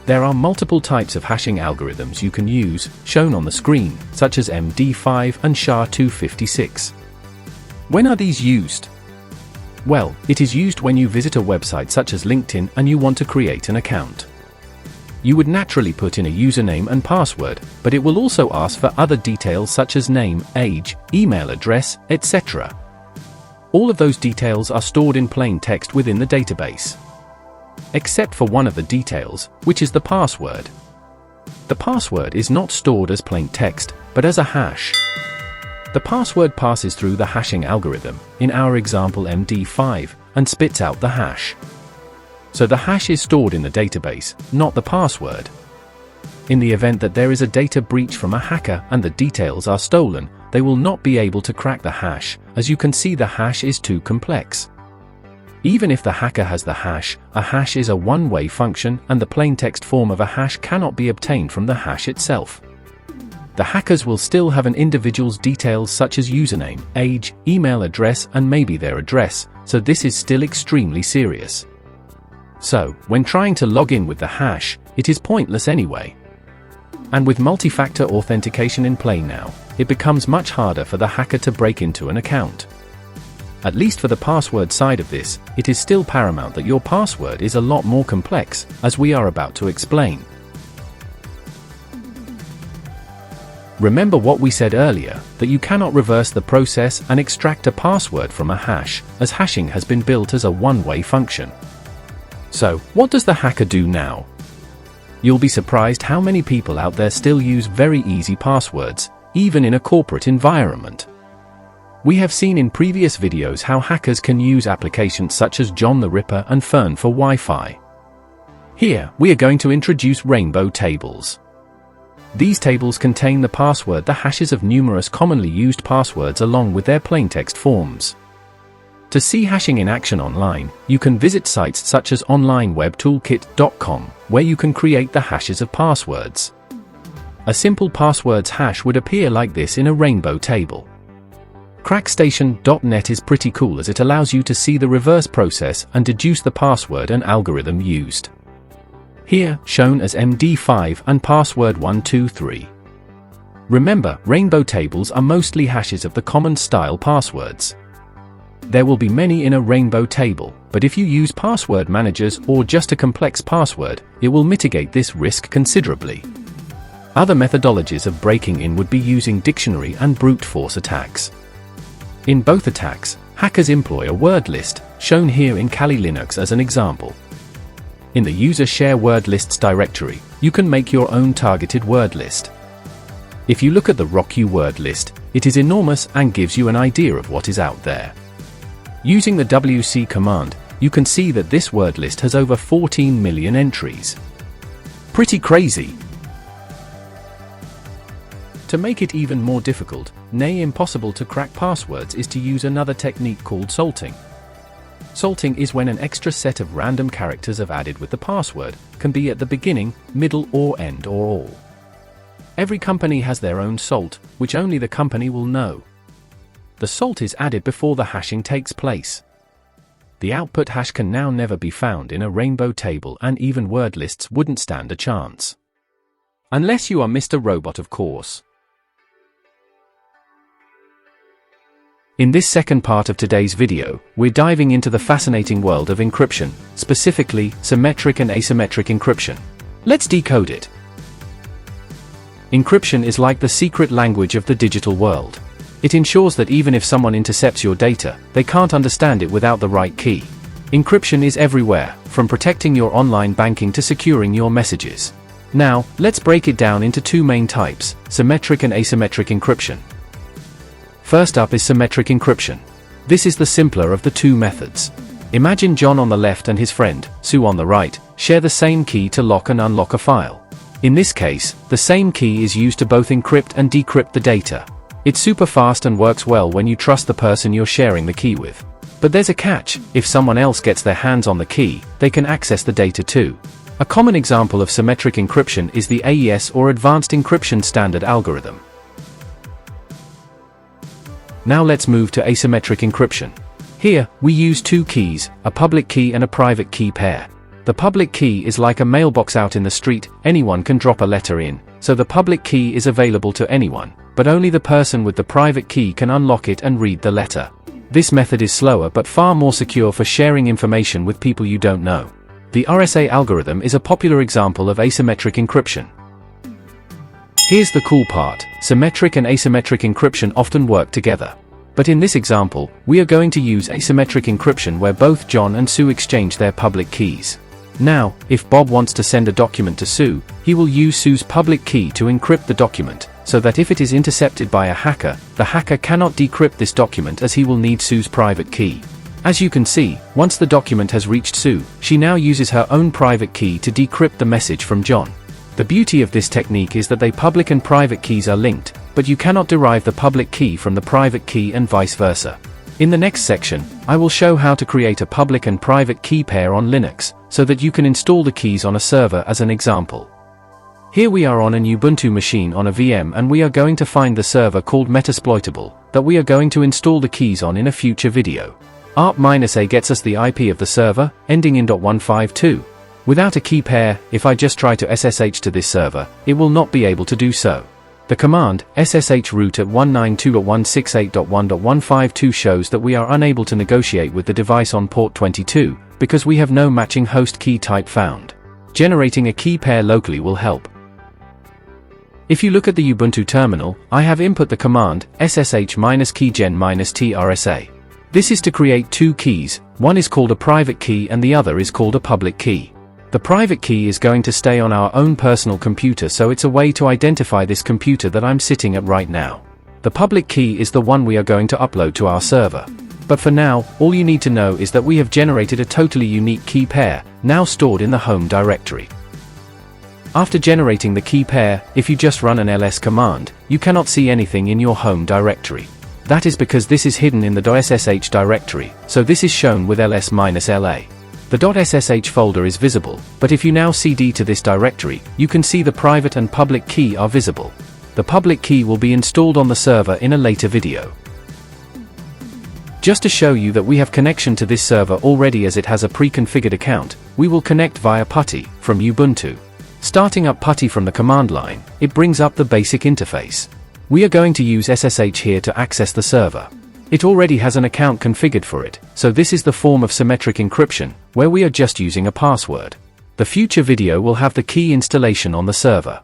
There are multiple types of hashing algorithms you can use, shown on the screen, such as MD5 and SHA-256. When are these used? Well, it is used when you visit a website such as LinkedIn and you want to create an account. You would naturally put in a username and password, but it will also ask for other details such as name, age, email address, etc. All of those details are stored in plain text within the database. Except for one of the details, which is the password. The password is not stored as plain text, but as a hash. The password passes through the hashing algorithm, in our example MD5, and spits out the hash. So the hash is stored in the database, not the password. In the event that there is a data breach from a hacker and the details are stolen, they will not be able to crack the hash, as you can see the hash is too complex. Even if the hacker has the hash, a hash is a one-way function and the plaintext form of a hash cannot be obtained from the hash itself. The hackers will still have an individual's details such as username, age, email address and maybe their address, so this is still extremely serious. So, when trying to log in with the hash, it is pointless anyway. And with multi-factor authentication in play now, it becomes much harder for the hacker to break into an account. At least for the password side of this, it is still paramount that your password is a lot more complex, as we are about to explain. Remember what we said earlier, that you cannot reverse the process and extract a password from a hash, as hashing has been built as a one-way function. So, what does the hacker do now? You'll be surprised how many people out there still use very easy passwords, even in a corporate environment. We have seen in previous videos how hackers can use applications such as John the Ripper and Fern for Wi-Fi. Here, we are going to introduce rainbow tables. These tables contain the password, the hashes of numerous commonly used passwords along with their plaintext forms. To see hashing in action online, you can visit sites such as onlinewebtoolkit.com, where you can create the hashes of passwords. A simple passwords hash would appear like this in a rainbow table. Crackstation.net is pretty cool as it allows you to see the reverse process and deduce the password and algorithm used. Here, shown as MD5 and password 123. Remember, rainbow tables are mostly hashes of the common style passwords. There will be many in a rainbow table, but if you use password managers or just a complex password, it will mitigate this risk considerably. Other methodologies of breaking in would be using dictionary and brute force attacks. In both attacks, hackers employ a word list, shown here in Kali Linux as an example. In the user share word lists directory, you can make your own targeted word list. If you look at the RockU word list, it is enormous and gives you an idea of what is out there. Using the WC command, you can see that this word list has over 14 million entries. Pretty crazy. To make it even more difficult, nay impossible to crack passwords is to use another technique called salting. Salting is when an extra set of random characters are added with the password, can be at the beginning, middle or end or all. Every company has their own salt, which only the company will know. The salt is added before the hashing takes place. The output hash can now never be found in a rainbow table and even word lists wouldn't stand a chance. Unless you are Mr. Robot, of course. In this second part of today's video, we're diving into the fascinating world of encryption, specifically symmetric and asymmetric encryption. Let's decode it. Encryption is like the secret language of the digital world. It ensures that even if someone intercepts your data, they can't understand it without the right key. Encryption is everywhere, from protecting your online banking to securing your messages. Now, let's break it down into two main types, symmetric and asymmetric encryption. First up is symmetric encryption. This is the simpler of the two methods. Imagine John on the left and his friend, Sue on the right, share the same key to lock and unlock a file. In this case, the same key is used to both encrypt and decrypt the data. It's super fast and works well when you trust the person you're sharing the key with. But there's a catch: if someone else gets their hands on the key, they can access the data too. A common example of symmetric encryption is the AES or Advanced Encryption Standard algorithm. Now let's move to asymmetric encryption. Here, we use two keys, a public key and a private key pair. The public key is like a mailbox out in the street, anyone can drop a letter in, so the public key is available to anyone, but only the person with the private key can unlock it and read the letter. This method is slower but far more secure for sharing information with people you don't know. The RSA algorithm is a popular example of asymmetric encryption. Here's the cool part: symmetric and asymmetric encryption often work together. But in this example, we are going to use asymmetric encryption where both John and Sue exchange their public keys. Now, if Bob wants to send a document to Sue, he will use Sue's public key to encrypt the document, so that if it is intercepted by a hacker, the hacker cannot decrypt this document as he will need Sue's private key. As you can see, once the document has reached Sue, she now uses her own private key to decrypt the message from John. The beauty of this technique is that the public and private keys are linked, but you cannot derive the public key from the private key and vice versa. In the next section, I will show how to create a public and private key pair on Linux, so that you can install the keys on a server as an example. Here we are on an Ubuntu machine on a VM, and we are going to find the server called Metasploitable, that we are going to install the keys on in a future video. ARP-A gets us the IP of the server, ending in .152. Without a key pair, if I just try to SSH to this server, it will not be able to do so. The command, SSH root at 192.168.1.152 shows that we are unable to negotiate with the device on port 22, because we have no matching host key type found. Generating a key pair locally will help. If you look at the Ubuntu terminal, I have input the command, ssh-keygen-trsa. This is to create two keys, one is called a private key and the other is called a public key. The private key is going to stay on our own personal computer, so it's a way to identify this computer that I'm sitting at right now. The public key is the one we are going to upload to our server. But for now, all you need to know is that we have generated a totally unique key pair, now stored in the home directory. After generating the key pair, if you just run an ls command, you cannot see anything in your home directory. That is because this is hidden in the .ssh directory, so this is shown with ls-la. The .ssh folder is visible, but if you now cd to this directory, you can see the private and public key are visible. The public key will be installed on the server in a later video. Just to show you that we have connection to this server already as it has a pre-configured account, we will connect via PuTTY from Ubuntu. Starting up PuTTY from the command line, it brings up the basic interface. We are going to use SSH here to access the server. It already has an account configured for it, so this is the form of symmetric encryption, where we are just using a password. The future video will have the key installation on the server.